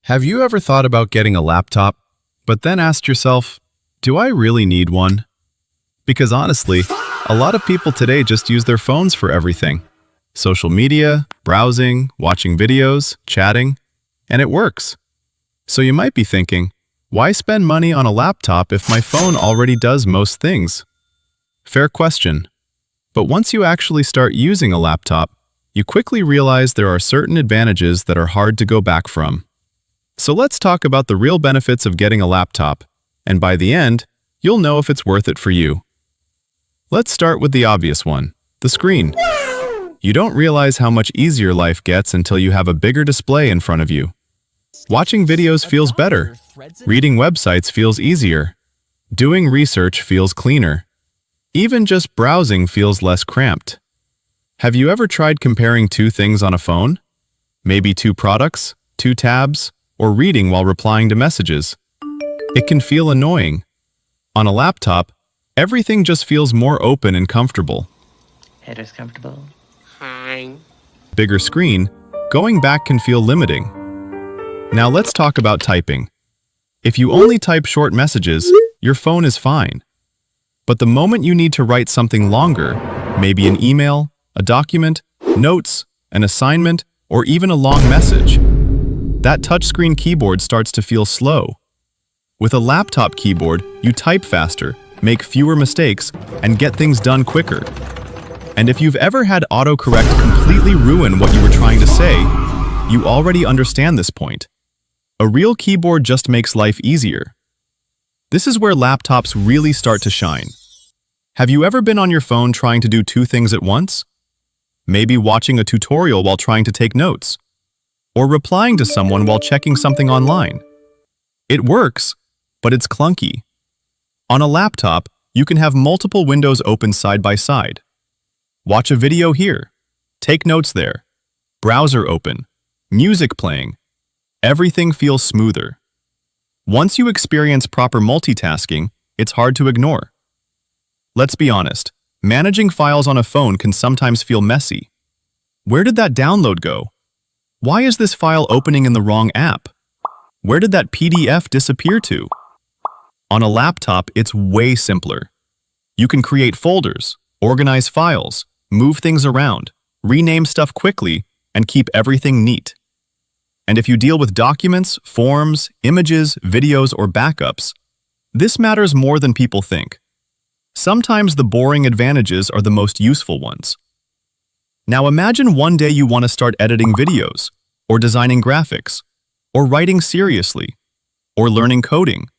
Have you ever thought about getting a laptop, but then asked yourself, do I really need one? Because honestly, a lot of people today just use their phones for everything. Social media, browsing, watching videos, chatting, and it works. So you might be thinking, why spend money on a laptop if my phone already does most things? Fair question. But once you actually start using a laptop, you quickly realize there are certain advantages that are hard to go back from. So let's talk about the real benefits of getting a laptop, and by the end, you'll know if it's worth it for you. Let's start with the obvious one, the screen. You don't realize how much easier life gets until you have a bigger display in front of you. Watching videos feels better. Reading websites feels easier. Doing research feels cleaner. Even just browsing feels less cramped. Have you ever tried comparing two things on a phone? Maybe two products, two tabs, or reading while replying to messages. It can feel annoying. On a laptop, everything just feels more open and comfortable. Header's comfortable. Hi. Bigger screen, going back can feel limiting. Now let's talk about typing. If you only type short messages, your phone is fine. But the moment you need to write something longer, maybe an email, a document, notes, an assignment, or even a long message, that touchscreen keyboard starts to feel slow. With a laptop keyboard, you type faster, make fewer mistakes, and get things done quicker. And if you've ever had autocorrect completely ruin what you were trying to say, you already understand this point. A real keyboard just makes life easier. This is where laptops really start to shine. Have you ever been on your phone trying to do two things at once? Maybe watching a tutorial while trying to take notes, or replying to someone while checking something online. It works, but it's clunky. On a laptop, you can have multiple windows open side by side. Watch a video here, take notes there, browser open, music playing. Everything feels smoother. Once you experience proper multitasking, it's hard to ignore. Let's be honest, managing files on a phone can sometimes feel messy. Where did that download go? Why is this file opening in the wrong app? Where did that PDF disappear to? On a laptop, it's way simpler. You can create folders, organize files, move things around, rename stuff quickly, and keep everything neat. And if you deal with documents, forms, images, videos, or backups, this matters more than people think. Sometimes the boring advantages are the most useful ones. Now imagine one day you want to start editing videos, or designing graphics, or writing seriously, or learning coding,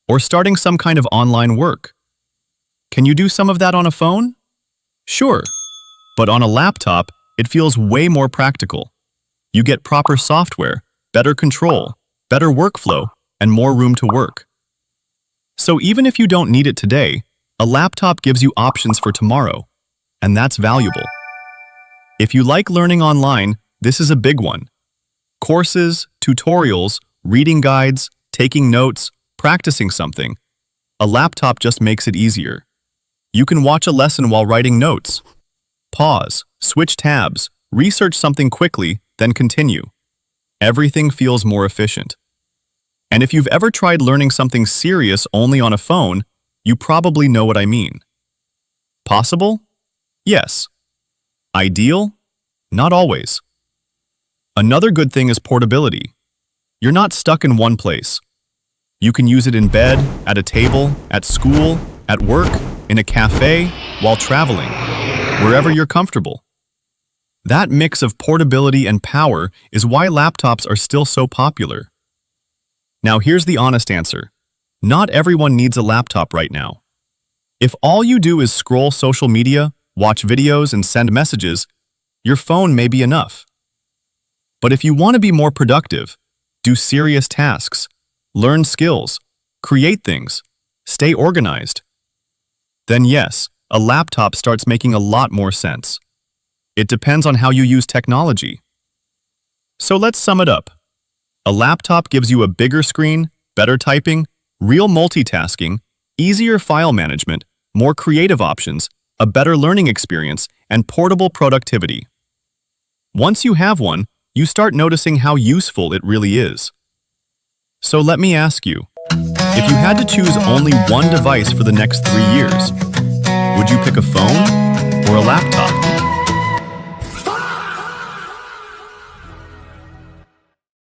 or starting some kind of online work. Can you do some of that on a phone? Sure, but on a laptop, it feels way more practical. You get proper software, better control, better workflow, and more room to work. So even if you don't need it today, a laptop gives you options for tomorrow, and that's valuable. If you like learning online, this is a big one. Courses, tutorials, reading guides, taking notes, practicing something. A laptop just makes it easier. You can watch a lesson while writing notes. Pause, switch tabs, research something quickly, then continue. Everything feels more efficient. And if you've ever tried learning something serious only on a phone, you probably know what I mean. Possible? Yes. Ideal? Not always. Another good thing is portability. You're not stuck in one place. You can use it in bed, at a table, at school, at work, in a cafe, while traveling, wherever you're comfortable. That mix of portability and power is why laptops are still so popular. Now here's the honest answer. Not everyone needs a laptop right now. If all you do is scroll social media, watch videos, and send messages, your phone may be enough. But if you want to be more productive, do serious tasks, learn skills, create things, stay organized, then yes, a laptop starts making a lot more sense. It depends on how you use technology. So let's sum it up. A laptop gives you a bigger screen, better typing, real multitasking, easier file management, more creative options, a better learning experience, and portable productivity. Once you have one, you start noticing how useful it really is. So let me ask you, if you had to choose only one device for the next 3 years, would you pick a phone or a laptop?